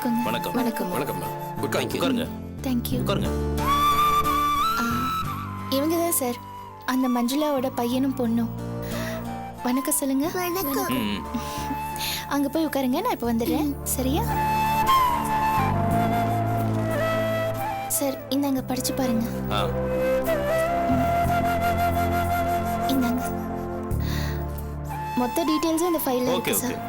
வணக்கங்க. வணக்கம். வணக்கம். வணக்கம்மா. உட்காருங்க. தேங்க்யூ. உட்காருங்க. இவங்க தான் சார் அந்த மஞ்சுளாவோட பையனும் பொண்ணும். வணக்கம் சொல்லுங்க. வணக்கம். ம். அங்க போய் உட்காருங்க, நான் இப்போ வந்துடுறேன். சரியா? சார் இந்தாங்க படிச்சு பாருங்க. ஆ. இந்தாங்க. மொத்த டீடைல்ஸும் இந்த ஃபைல்ல ஓகே இருக்கு ஓகே. சார்.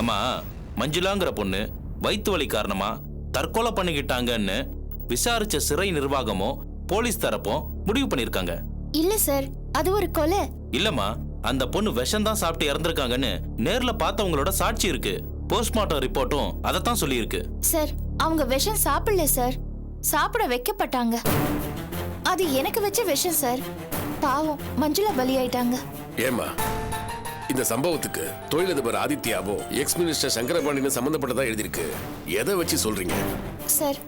அம்மா, மஞ்சுளாங்கிற பொண்ணு வயிற்று வலி காரணமா தற்கொலை பண்ணிக்கிட்டாங்கன்னு விசாரிச்ச சிறை நிர்வாகமும் போலீஸ் தரப்பும் முடிவு பண்ணிருக்காங்க. இல்ல சார், அது ஒரு கொலை. இல்லம்மா, அந்த பொண்ணு விஷம் தான் சாப்பிட்டு இறந்திருக்காங்கன்னு நேர்ல பார்த்தவங்களோட சாட்சி இருக்கு. போஸ்ட்மார்ட்டம் ரிப்போர்ட்டும் அதைத்தான் சொல்லியிருக்கு. சார் அவங்க விஷம் சாப்பிடல சார், சாப்பிட வைக்கப்பட்டாங்க. அது எனக்கு வச்ச விஷம் சார். பாவம் மஞ்சுளா பலியாயிட்டாங்க. ஏமா இந்த சம்பவத்துக்கு தொழிலதிபர் ஆதித்யாவும் எக்ஸ் மினிஸ்டர் சங்கரபாண்டியனும் சம்பந்தப்பட்டதா எழுதியிருக்கு. எதை வச்சு சொல்றீங்க? சார்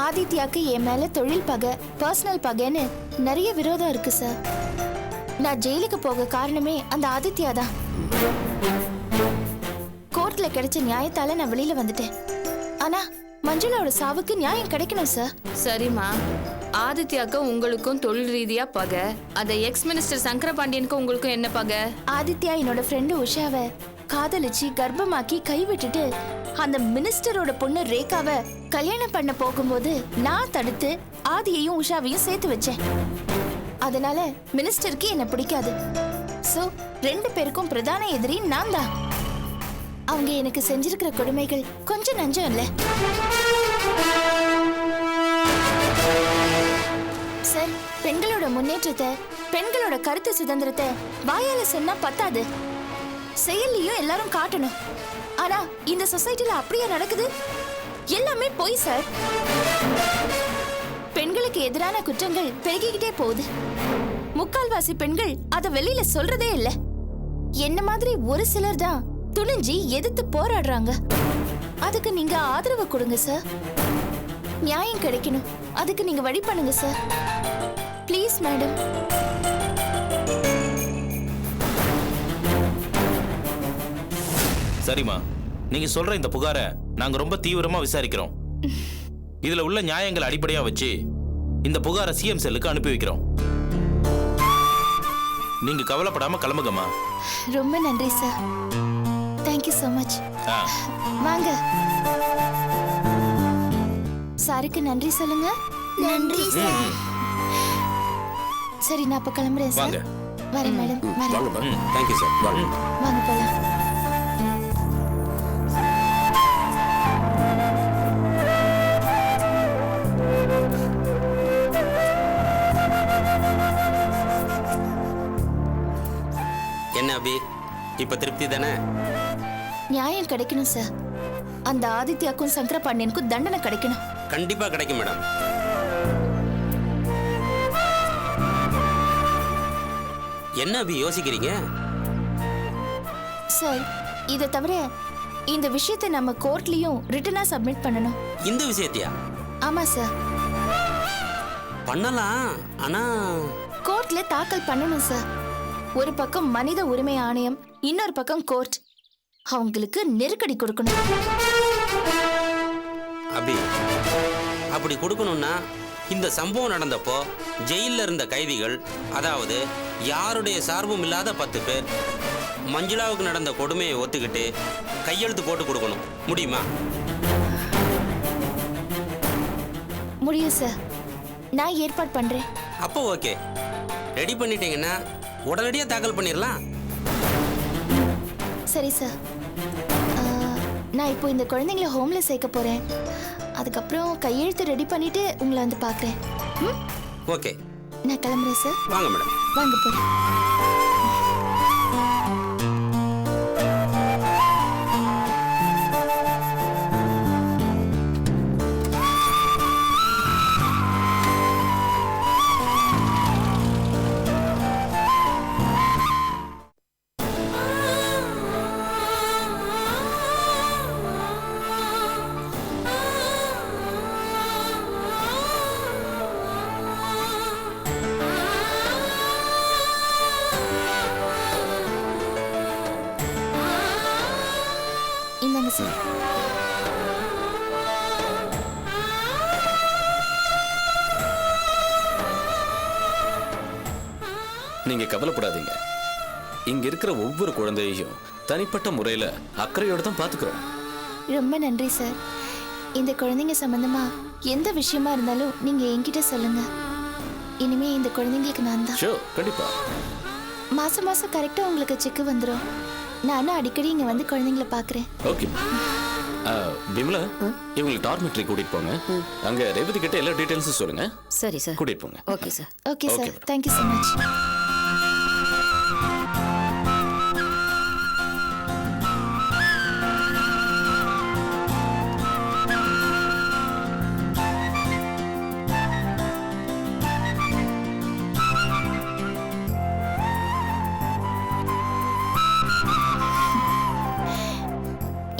ஆதித்யாக்கு என் மேல தொழில் பகை, பர்சனல் பகைன்னு நிறைய விரோதம் இருக்கு சார். நான் ஜெயிலுக்கு போக காரணமே அந்த ஆதித்யா தான். கோர்ட்ல கிடைச்ச நியாயத்தால நான் வெளியில வந்துட்டேன். ஆனா மஞ்சுளாவோட சாவுக்கு நியாயம் கிடைக்கணும் சார். சரிம்மா, ஆதித்யாக்கும் உங்களுக்கும் தொழில் ரீதியா பகை, அத எக்ஸ் மினிஸ்டர் சங்கரபாண்டியனுக்கும் உங்களுக்கும் என்ன பகை? ஆதித்யா என்னோட ஃப்ரெண்டு உஷாவை காதலிச்சு கர்ப்பமாக்கி கைவிட்டுட்டு அந்த மினிஸ்டரோட பொண்ணு ரேகாவை கல்யாணம் பண்ண போகும்போது நான் தடுத்து ஆதியையும் உஷாவையும் சேர்த்து வச்சேன். அதனால மினிஸ்டருக்கு என்ன பிடிக்காது. சோ 2 பேருக்கும் பிரதான எதிரி நான் தான். அவங்க எனக்கு செஞ்சிருக்கிற கொடுமைகள் கொஞ்சம் நஞ்சம் இல்ல சார். பெண்களோட முன்னேற்றத்தை, பெண்களோட கருத்து சுதந்திரத்தை வாயால சொன்னா பத்தாது, செயல்லையும் எல்லாரும் காட்டணும். ஆனா இந்த சொசைட்டில அப்படியே நடக்குது? எல்லாமே பொய் சார். பெண்களுக்கு எதிரான குற்றங்கள் பெருகிக்கிட்டே போகுது. முக்கால்வாசி பெண்கள் அத வெளியில சொல்றதே இல்ல. என்ன மாதிரி ஒரு சிலர் தான் துணிஞ்சி எதிர்த்து போராடுறாங்க. அதுக்கு நீங்க ஆதரவு கொடுங்க சார். நியாயம் கிடைக்கணும், அதுக்கு நீங்க வழி பண்ணுங்க சார். Please madam. சரிம்மா, நீங்க சொல்ற இந்த புகாரை நாங்க ரொம்ப தீவிரமா விசாரிக்கிறோம். இதுல உள்ள நியாயங்களை அடிப்படையா வச்சு இந்த புகாரை சிஎம் செல்லுக்கு அனுப்பி வைக்கிறோம். நீங்க கவலைப்படாம கிளம்புங்கம்மா. ரொம்ப நன்றி சார். Thank you so much. வாங்க. சாருக்கு நன்றி சொல்லுங்க. நன்றி சார். சரி நான் அப்ப கிளம்புறேன் சார். வாங்க. வரேன் மேடம். வாங்கம்மா. Thank you sir. வாங்க. வாங்க போலாம். என்ன அபி, இப்ப திருப்தி தானே? நியாயம் கிடைக்கணும் சார். அந்த ஆதித்யாக்கும் சங்கரபாண்டியனுக்கும் தண்டனை கிடைக்கணும். கண்டிப்பா கிடைக்கும் மேடம். என்ன அபி யோசிக்கிறீங்க? சார் இதை தவிர இந்த விஷயத்தை நம்ம கோர்ட்லயும் ரிட்டனா சப்மிட் பண்ணணும். இந்த விஷயத்தையா? ஆமா சார். பண்ணலாம், ஆனா கோர்ட்ல தாக்கல் பண்ணணும் சார். ஒரு பக்கம் மனித உரிமை ஆணையம், இன்னொரு பக்கம் கோர்ட். அவங்களுக்கு நெருக்கடி கொடுக்கணும். அபி, அப்படி கொடுக்கணும்னா இந்த சம்பவம் நடந்தப்போ ஜெயிலில் இருந்த கைதிகள், அதாவது யாருடைய சார்பும் இல்லாத 10 பேர் மஞ்சுளாவுக்கு நடந்த கொடுமையை ஒத்துக்கிட்டு கையெழுத்து போட்டு கொடுக்கணும். முடியுமா? முடியும் சார். நான் ஏற்பாடு பண்றேன். அப்போ ஓகே, ரெடி பண்ணிட்டீங்கன்னா உடனடியாக தாக்கல் பண்ணிடலாம். சரி சார். நான் இப்போ இந்த குழந்தைங்களை ஹோம்ல சேர்க்க போறேன். அதுக்கப்புறம் கையெழுத்து ரெடி பண்ணிட்டு உங்களை வந்து பார்க்குறேன். ஓகே, நான் கிளம்புறேன் சார். வாங்க மேடம். வாங்க போறேன். நீங்க கவலைப்படாதீங்க. இங்க இருக்கிற ஒவ்வொரு குழந்தையையும் தனிப்பட்ட முறையில அக்கறையோட தான் பாத்துக்கிறோம். ரொம்ப நன்றி சார். இந்த குழந்தைங்க சம்பந்தமா எந்த விஷயமா இருந்தாலும் நீங்க என்கிட்ட சொல்லுங்க. இனிமே இந்த குழந்தைங்களுக்கு நான் தான். ஷோ, கண்டிப்பா. மாசம் மாசம் கரெக்டா உங்களுக்கு செக் வந்துடும். நானும் அடிக்கடி இங்க வந்து குழந்தைங்கள பாக்குறேன். ஓகே. விமலா, இவங்களை டார்மெட்ரி கூட்டிட்டு போங்க. அங்க ரேவதி கிட்ட எல்லா டீடைல்ஸும் சொல்லுங்க. சரி சார். கூட்டிட்டு போங்க. Okay sir. Okay sir. madam. Thank you so much.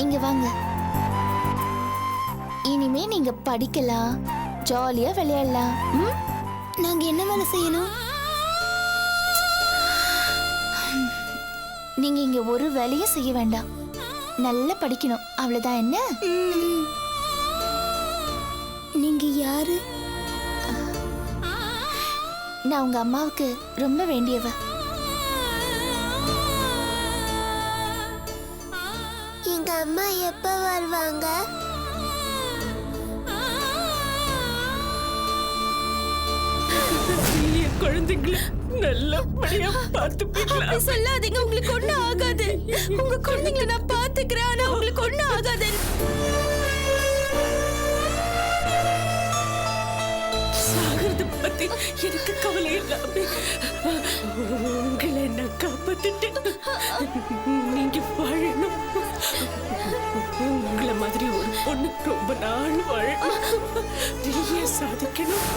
இங்க வாங்க. இனிமே நீங்க படிக்கலாம், ஜாலியா விளையாடலாம். நாங்க என்ன வேலை செய்யணும்? நீங்க இங்க ஒரு வேலையும் செய்ய வேண்டாம். நல்லா படிக்கணும், அவ்வளவுதான். என்ன நீங்க யாரு? நான் உங்க அம்மாவுக்கு ரொம்ப வேண்டியவ. எங்க அம்மா எப்ப வருவாங்க? குழந்தைங்களை நல்லபடியா பார்த்துப்பீங்களா? சொல்லாதீங்க, உங்களுக்கு ஒண்ணும் ஆகாது. உங்க குழந்தைங்களை நான் பாத்துக்கிறேன், ஆனா உங்களுக்கு ஒண்ணும் ஆகாது. சாகிறத பத்தி எனக்கு கவலை இல்லாம உங்களை நான் காப்பாத்திட்டேன். நீங்க வாழணும். உங்களை மாதிரி ஒரு பொண்ணு ரொம்ப நாள் வாழணும், நிறைய சாதிக்கணும்.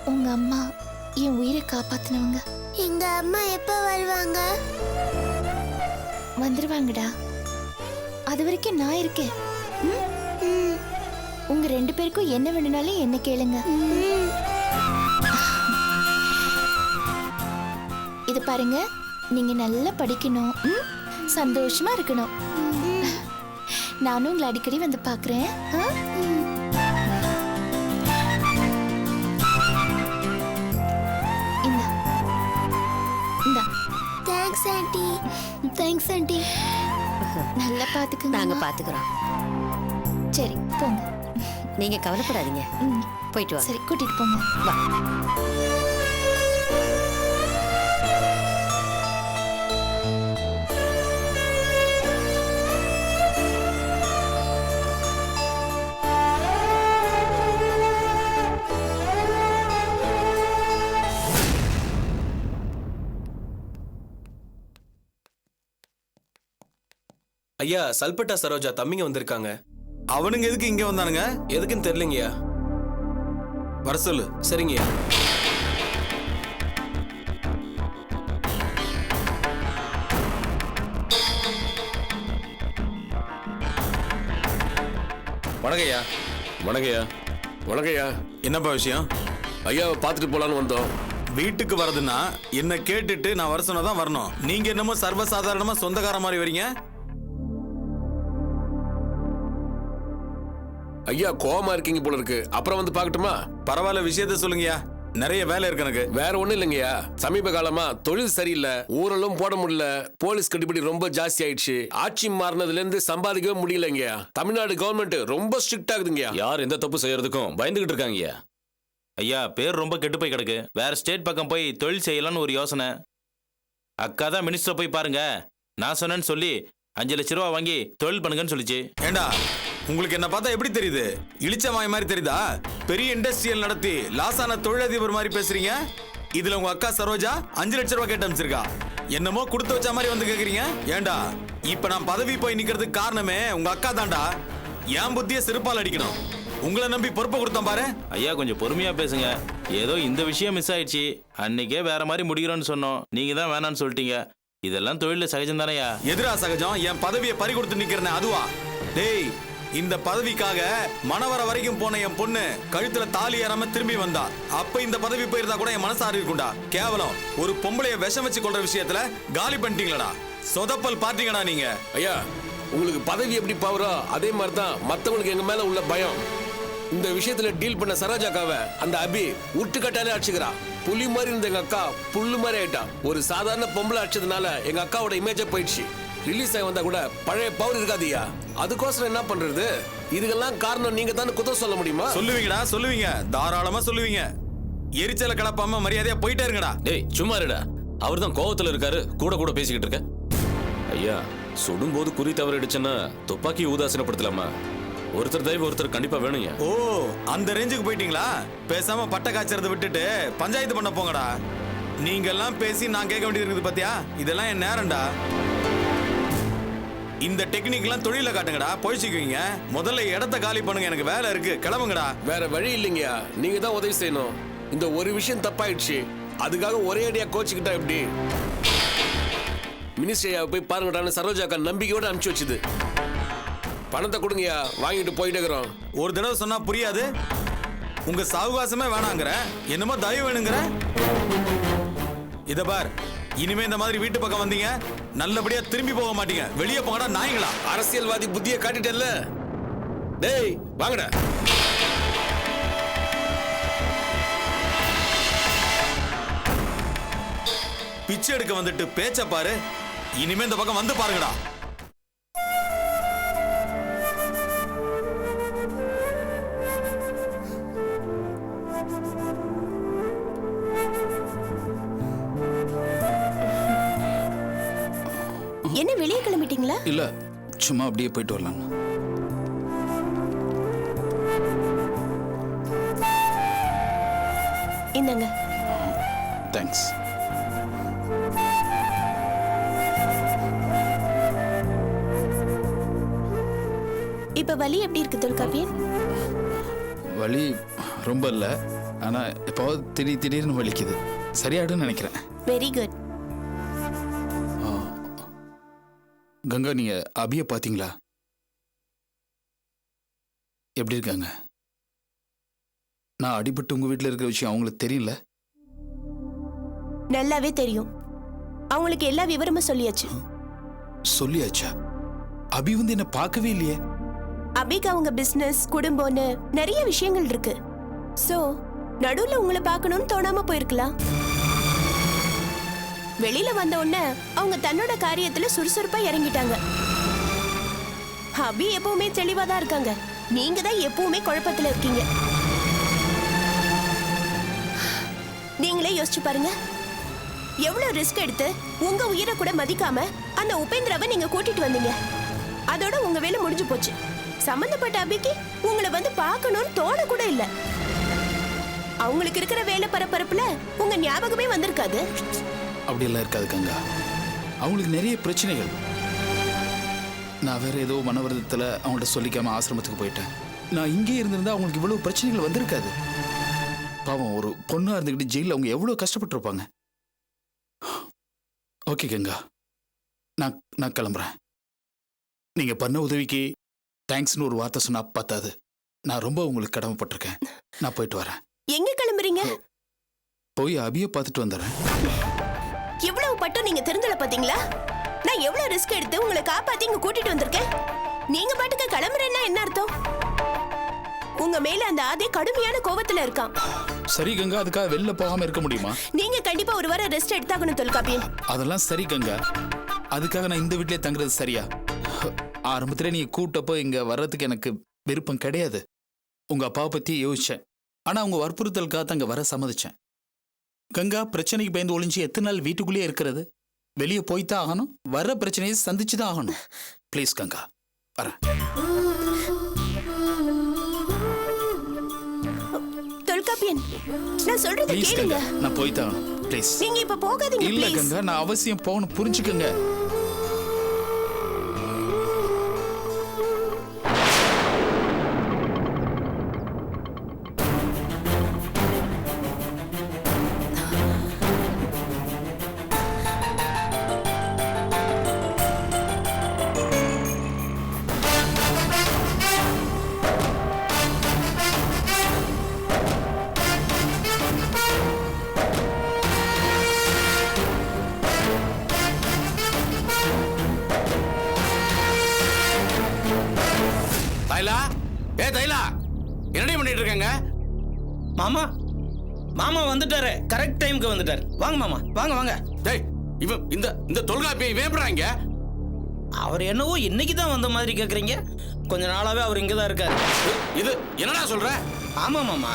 உங்க அம்மா என் உயிரை காப்பாத்தினவங்க. எங்க அம்மா எப்ப வருவாங்க? வந்துருவாங்கடா. அது வரைக்கும் நான் இருக்கேன். உங்க ரெண்டு பேருக்கும் என்ன வேணும்னாலும் என்ன கேளுங்க. இது பாருங்க, நீங்க நல்லா படிக்கணும், சந்தோஷமா இருக்கணும். நானும் உங்களை அடிக்கடி வந்து பாக்குறேன். Thanks aunty. Thanks aunty. நல்லா பாத்துக்குங்க. நாங்க பாத்துக்கிறோம். சரி போங்க. நீங்க கவலைப்படாதீங்க. போயிட்டு வாங்க. சரி, கூட்டிட்டு போங்க. வா. ஐயா, சல்பட்டா சரோஜா தம்பிங்க வந்திருக்காங்க. அவனுங்க எதுக்கு இங்க வந்தானுங்க? எதுக்குன்னு தெரியலங்கய்யா. வர சொல்லு. சரிங்கய்யா. வணக்கய்யா. வணக்கம்யா. வணக்கய்யா. என்னப்பா விஷயம்? ஐயாவை பார்த்துட்டு போலான்னு வந்தோம். வீட்டுக்கு வரதுன்னா என்ன கேட்டுட்டு நான் வர சொன்னதான் வரணும். நீங்க என்னமோ சர்வசாதாரணமா சொந்தக்கார மாதிரி வரீங்க. ஐயா கோவமா இருக்கீங்க போல இருக்கு. அப்புறம் வந்து பார்க்கட்டுமா? பரவாயில்ல, விஷயத்த சொல்லுங்கய்யா. நிறைய வேலை இருக்கு எனக்கு. வேற ஒண்ணும் இல்லைங்கய்யா. சமீப காலமா தொழில் சரியில்லை, ஊரெல்லாம் போட முடியல, போலீஸ் கட்டுப்படி ரொம்ப ஜாஸ்தி ஆயிடுச்சு. ஆட்சி மாறினதுல இருந்து சம்பாதிக்கவே முடியலங்கய்யா. தமிழ்நாடு கவர்மெண்ட் ரொம்ப ஸ்ட்ரிக்ட் ஆகுதுங்கய்யா. யார் எந்த தப்பு செய்யறதுக்கும் பயந்துகிட்டு இருக்காங்கய்யா. ஐயா, பேர் ரொம்ப கெட்டு போய் கிடக்கு. வேற ஸ்டேட் பக்கம் போய் தொழில் செய்யலாம்னு ஒரு யோசனை. அக்கா தான் மினிஸ்டர் போய் பாருங்க, நான் சொன்னேன்னு சொல்லி 5 லட்ச ரூபா வாங்கி தொழில் பண்ணுங்கன்னு சொல்லிச்சு. ஏண்டா, உங்களுக்கு என்ன பார்த்தா எப்படி தெரியுது? இளிச்ச மாய் மாதிரி தெரியுதா? பெரிய இண்டஸ்ட்ரியல் நடத்தி லாசான தொழிலதிபர் மாதிரி பேசுறீங்க. இதுல உங்க அக்கா சரோஜா 5 லட்ச ரூபா கேட்டு அமைச்சிருக்கா. என்னமோ கொடுத்து வச்ச மாதிரி வந்து கேக்குறீங்க. ஏண்டா, இப்ப நான் பதவி போய் நிக்கிறதுக்கு காரணமே உங்க அக்கா தான்டா. என் புத்திய செருப்பால் அடிக்கணும். உங்களை நம்பி பொறுப்பை கொடுத்தோம் பாரு. ஐயா, கொஞ்சம் பொறுமையா பேசுங்க. ஏதோ இந்த விஷயம் மிஸ் ஆயிடுச்சு. அன்னைக்கே வேற மாதிரி முடிக்கிறோன்னு சொன்னோம், நீங்க தான் வேணான்னு சொல்லிட்டீங்க. இதெல்லாம் தொழில சகஜம் தானையா? எதிரா சகஜம்? என் பதவியை பறி கொடுத்து நிக்கிறேன் அதுவா? டேய், இந்த பதவிக்காக மணவர வரைக்கும் போன என் பொண்ணு கழுத்துல தாலி ஏறாம திரும்பி வந்தா. அப்ப இந்த பதவி போயிருந்தா கூட என் மனசு ஆறி இருக்கும்டா. கேவலம் ஒரு பொம்பளைய விஷம் வச்சு கொள்ற விஷயத்துல காலி பண்ணிட்டீங்களடா. சொதப்பல் பாத்தீங்கடா நீங்க. ஐயா, உங்களுக்கு பதவி எப்படி பவரோ அதே மாதிரி தான் மத்தவங்களுக்கு எங்க மேல உள்ள பயம். இந்த விஷயத்துல டீல் பண்ண சரோஜாக்காவ அந்த அபி உருட்டுக்கட்டாலே அடிச்சுக்கிறா. புலி மாதிரி இருந்த எங்க அக்கா புல்லு மாதிரி ஆயிட்டா. ஒரு சாதாரண பொம்பளை அடிச்சதுனால எங்க அக்காவோட இமேஜே போயிடுச்சு. ரிலீஸ் ஆகி வந்தா கூட பழைய பவர் இருக்காதியா. அதுக்கோசரம் என்ன பண்றது? இதுக்கெல்லாம் காரணம் நீங்க தானே குத்தம் சொல்ல முடியுமா? சொல்லுவீங்கடா, சொல்லுவீங்க, தாராளமா சொல்லுவீங்க. எரிச்சல கலப்பாம மரியாதையா போயிட்டே இருங்கடா. டேய் சும்மா இருடா. அவர் தான் கோவத்துல இருக்காரு, கூட கூட பேசிக்கிட்டு இருக்க. ஐயா, சுடும்போது குறி தவறிடுச்சுன்னா துப்பாக்கி உதாசீனப்படுத்தலாமா? ஒருத்தர் தயவு ஒருத்தர் கண்டிப்பா வேணுங்க. ஓ, அந்த ரேஞ்சுக்கு போயிட்டீங்களா? பேசாம பட்டை காய்ச்சறதை விட்டுட்டு பஞ்சாயத்து பண்ண போங்கடா. நீங்க எல்லாம் பேசி நான் கேட்க வேண்டியது இருக்குது பாத்தியா? இதெல்லாம் என் நேரம்டா. இந்த டெக்னிக் எல்லாம் தொழில காட்டுங்கடா, பொழிச்சுக்குவீங்க. முதல்ல இடத்த காலி பண்ணுங்க, எனக்கு வேலை இருக்கு, கிளம்புங்கடா. வேற வழி இல்லைங்கயா, நீங்க தான் உதவி செய்யணும். இந்த ஒரு விஷயம் தப்பாயிடுச்சு, அதுக்காக ஒரே அடியா கோச்சுக்கிட்டா எப்படி? மினிஸ்டரியா போய் பாருங்கடான்னு சரோஜாக்கா நம்பிக்கையோட அனுப்பிச்சு வச்சுது. பணத்தை கொடுங்கயா, வாங்கிட்டு போயிட்டு இருக்கிறோம். ஒரு தடவை சொன்னா புரியாது. உங்க சாவகாசமே வேணாங்கிற, என்னமோ தயவு வேணுங்கிற. இத பார், இனிமே இந்த மாதிரி வீட்டு பக்கம் வந்தீங்க நல்லபடியா திரும்பி போக மாட்டீங்க. வெளியே போங்கடா நாய்களா. அரசியல்வாதி புத்தியை காட்டிட்டல்ல. டேய் வாங்கடா. பிச்சை எடுக்க வந்துட்டு பேச்ச பாரு. இனிமே இந்த பக்கம் வந்து பாருங்கடா. என்ன வெளியே கிளம்பிட்டீங்களா? இல்ல, சும்மா அப்படியே போயிட்டு வரலாம். இந்தாங்க. தேங்க்ஸ். இப்ப வலி எப்படி இருக்கு தொல்காப்பியன்? வலி ரொம்ப இல்ல, ஆனா இப்போ திடீர்னு வலிக்குது. சரியாடுன்னு நினைக்கிறேன். Very good. கங்கா, நீங்க அபிய பாத்தீங்களா? எப்படி இருக்காங்க? நான் அடிபட்டு உங்க வீட்டுல இருக்கிற விஷயம் அவங்களுக்கு தெரியல? நல்லாவே தெரியும். அவங்களுக்கு எல்லா விவரமும் சொல்லியாச்சு. சொல்லியாச்சா? அபி வந்து என்ன பார்க்கவே இல்லையே. அபிக்கு அவங்க பிசினஸ், குடும்பம்னு நிறைய விஷயங்கள் இருக்கு. சோ நடுவுல உங்களை பார்க்கணும்னு தோணாம போயிருக்கலாம். வெளியில வந்த உடனே அவங்க தன்னோட காரியத்துல சுறுசுறுப்பா இறங்கிட்டாங்க. அபி எப்பவுமே தெளிவா தான் இருக்காங்க. நீங்க தான் எப்பவுமே குழப்பத்துல இருக்கீங்க. நீங்களே யோசிச்சு பாருங்க. எவ்வளவு ரிஸ்க் எடுத்து உங்க உயிரை கூட மதிக்காம அந்த உபேந்திராவை நீங்க கூட்டிட்டு வந்தீங்க. அதோட உங்க வேலை முடிஞ்சு போச்சு. சம்பந்தப்பட்ட அபிக்கு உங்களை வந்து பார்க்கணும்னு தோண கூட இல்ல. அவங்களுக்கு இருக்கிற வேலை பரபரப்புல உங்க ஞாபகமே வந்திருக்காது. அப்படியெல்லாம் இருக்காது கங்கா. அவங்களுக்கு நிறைய பிரச்சனைகள். நான் வேற ஏதோ மனவருத்தத்துல அவங்கள்ட்ட சொல்லிக்காம ஆசிரமத்துக்கு போயிட்டேன். நான் இங்கே இருந்திருந்தா அவங்களுக்கு இவ்வளவு பிரச்சனைகள் வந்திருக்காது. பாவம், ஒரு பொண்ணா இருந்துக்கிட்டு ஜெயில அவங்க எவ்வளவு கஷ்டப்பட்டிருப்பாங்க. ஓகே கங்கா, நான் கிளம்புறேன். நீங்க பண்ண உதவிக்கு தேங்க்ஸ்னு ஒரு வார்த்தை சொன்னா பத்தாது. நான் ரொம்ப உங்களுக்கு கடமைப்பட்டிருக்கேன். நான் போயிட்டு வரேன். எங்க கிளம்புறீங்க? போய் அபிய பார்த்துட்டு வந்துடுறேன். எவ்வளவு பட்டம் நீங்க தெரிஞ்சல பாத்தீங்களா? நான் எவ்வளவு ரிஸ்க் எடுத்து உங்களை காப்பாத்தி இங்க கூட்டிட்டு வந்திருக்கேன். நீங்க பாட்டுக்கு கிளம்புறேன்னா என்ன அர்த்தம்? உங்க மேல அந்த ஆதி கடுமையான கோவத்துல இருக்கான். சரி கங்கா, அதுக்காக வெளில போகாம இருக்க முடியுமா? நீங்க கண்டிப்பா ஒரு வாரம் ரெஸ்ட் எடுத்தாகணும் தொல்காப்பியன். அதெல்லாம் சரி கங்கா, அதுக்காக நான் இந்த வீட்லயே தங்குறது சரியா? ஆரம்பத்துல நீங்க கூட்டப்போ இங்க வர்றதுக்கு எனக்கு விருப்பம் கிடையாது. உங்க அப்பாவை பத்தி யோசிச்சேன். ஆனா உங்க வற்புறுத்தலுக்காக அங்க வர சம்மதிச்சேன். கங்கா, பிரச்சனைக்கு பயந்து ஒளிஞ்சு எத்தனை நாள் வீட்டுக்குள்ளேயே இருக்கிறது? வெளியே போய்தான் ஆகணும். வர்ற பிரச்சனையை சந்திச்சுதான் ஆகணும். ப்ளீஸ் கங்கா, வரேன். தொல்காப்பியன், நான் சொல்றது ப்ளீஸ் கேளுங்க. கங்கா, நான் போய்தான் ஆகணும். ப்ளீஸ். நீங்க இப்ப போகாதீங்க. இல்ல ப்ளீஸ் கங்கா, நான் அவசியம் போகணும், புரிஞ்சுக்கங்க. மாமா மாமா வந்துட்டாரு, கரெக்ட் டைமுக்கு வந்துட்டாரு. வாங்க மாமா, வாங்க வாங்க. டேய் இவன் இந்த தொல்காப்பியை வேப்புறாங்க. அவர் என்னவோ இன்னைக்கு தான் வந்த மாதிரி கேட்குறீங்க. கொஞ்ச நாளாவே அவர் இங்கே தான் இருக்காரு. இது என்னடா சொல்ற? ஆமா மாமா,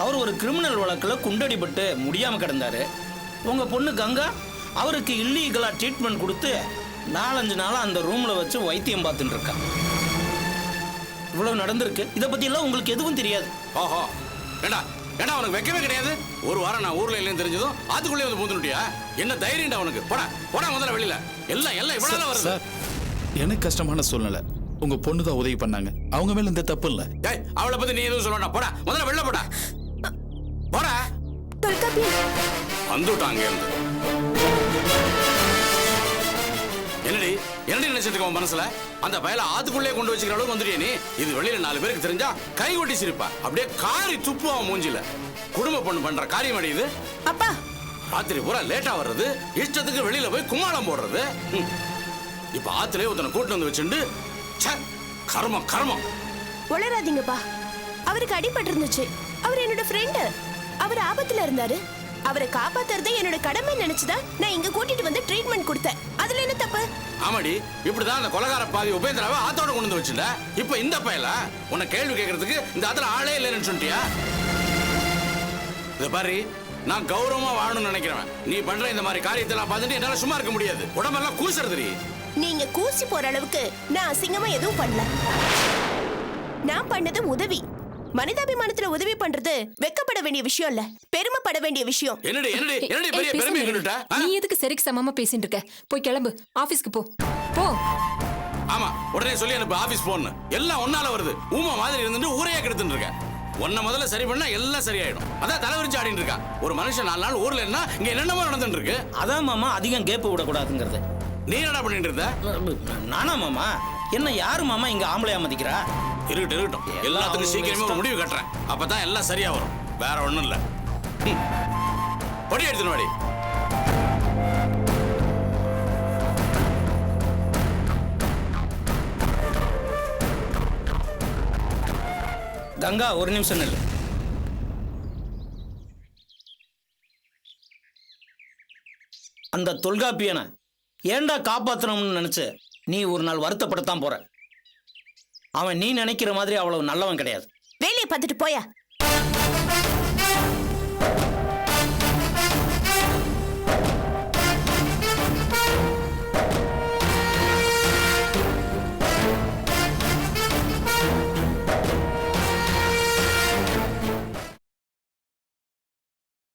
அவர் ஒரு கிரிமினல் வழக்கில் குண்டடிபட்டு முடியாம கிடந்தாரு. உங்க பொண்ணு கங்கா அவருக்கு இல்லீகலா ட்ரீட்மெண்ட் கொடுத்து 4-5 நாளா அந்த ரூம்ல வச்சு வைத்தியம் பார்த்துட்டு இருக்கா. இவ்வளவு நடந்திருக்கு. இதை பத்தி எல்லாம் உங்களுக்கு எதுவும் தெரியாது. ஓஹோ, ஏண்டா ஏண்டா உனக்கு வைக்கவே கிடையாது? ஒரு வாரம் நான் ஊர்ல இல்லைன்னு தெரிஞ்சதும் அதுக்குள்ளே வந்து பூந்துட்டியா? என்ன தைரியம்டா உனக்கு? போடா முதல்ல வெளியில. எல்லாம் இவ்வளவு வருது. சார், எனக்கு கஷ்டமான சூழ்நிலை. உங்க பொண்ணு தான் உதவி பண்ணாங்க. அவங்க மேல இந்த தப்பு இல்ல. ஏய், அவளை பத்தி நீ எதுவும் சொல்ல. போடா முதல்ல வெளில போடா. போடா. வந்துட்டாங்க இருந்து. என்னடி நினைச்சிட்டு இருக்க உன் மனசுல? அந்த பயல ஆத்துக்குள்ளே கொண்டு வச்சுக்கிற அளவுக்கு வந்துட்டியா நீ? இது வெளியில 4 பேருக்கு தெரிஞ்சா கை கொட்டி சிரிப்பா. அப்படியே காரி துப்புவா மூஞ்சில. குடும்ப பொண்ணு பண்ற காரியம் அடி இது. அப்பா, ராத்திரி பூரா லேட்டா வர்றது, இஷ்டத்துக்கு வெளியில போய் கும்மாளம் போடுறது. இப்ப ஆத்துலயே ஒருத்தனை கூட்டு வந்து வச்சுண்டு கர்மம். உளராதீங்கப்பா. அவருக்கு அடிபட்டு இருந்துச்சு. அவர் என்னோட ஃப்ரெண்டு. அவர் ஆபத்துல இருந்தாரு. அவரை காப்பாத்துறதே என்னோட கடமை நினைச்சுதான் நான் இங்க கூட்டிட்டு வந்து ட்ரீட்மெண்ட் கொடுத்தேன். அதுல என்ன தப்பு? ஆமாடி, இப்படிதான் அந்த கொலகார பாதி உபேந்திராவை ஆத்தோட கொண்டு வந்து வச்சுல. இப்ப இந்த பயல உன்னை கேள்வி கேட்கறதுக்கு இந்த ஆத்துல ஆளே இல்லைன்னு சொல்லிட்டியா? இத பாரு, நான் கௌரவமா வாழணும்னு நினைக்கிறேன். நீ பண்ற இந்த மாதிரி காரியத்தெல்லாம் பார்த்துட்டு என்னால சும்மா இருக்க முடியாது. உடம்பெல்லாம் கூசுறது. நீங்க கூசி போற அளவுக்கு நான் அசிங்கமா எதுவும் பண்ணல. நான் பண்ணது உதவி. மனிதாபிமானத்துல உதவி பண்றது வெக்கப்பட வேண்டிய விஷயம் இல்ல, பெருமைப்பட வேண்டிய விஷயம். என்னடி பெரிய பெருமை சொல்லிட்ட? நீ எதுக்கு சரிக்கு சமமா பேசிட்டு இருக்க? போய் கிளம்பு, ஆபீஸ்க்கு போ. ஆமா, உடனே சொல்லி அனுப்பு ஆபீஸ் போன்னு. எல்லாம் ஒன்னால வருது. ஊமா மாதிரி இருந்துட்டு ஊரையே கெடுத்துட்டு இருக்க. உன்னை முதல்ல சரி பண்ணா எல்லாம் சரியாயிடும். அதான் தலைவரிச்சு ஆடிட்டு இருக்கா. ஒரு மனுஷன் 4 நாள் ஊர்ல என்ன இங்க என்னென்னமோ நடந்துட்டு இருக்கு. அதான் மாமா அதிகம் கேப் விடக்கூடாதுங்கிறது. நீ என்னடா பண்ணிட்டு இருந்த? நானா மாமா? என்ன யாரு மாமா இங்க ஆம்பளையா மதிக்கிறா? இருக்கட்டும். எல்லாத்துக்கும் சீக்கிரமே ஒரு முடிவு கட்டுறேன். அப்பதான் எல்லாம் சரியா வரும். வேற ஒண்ணும் இல்ல. பொடி எடுத்துன்னு வாடி. கங்கா, ஒரு நிமிஷம் நில்லு. அந்த தொல்காப்பியனை ஏண்டா காப்பாற்றணும்னு நினைச்சு நீ ஒரு நாள் வருத்தப்படத்தான் போற. அவன் நீ நினைக்கிற மாதிரி அவ்வளவு நல்லவன் கிடையாது. வேலையை பார்த்துட்டு போயா.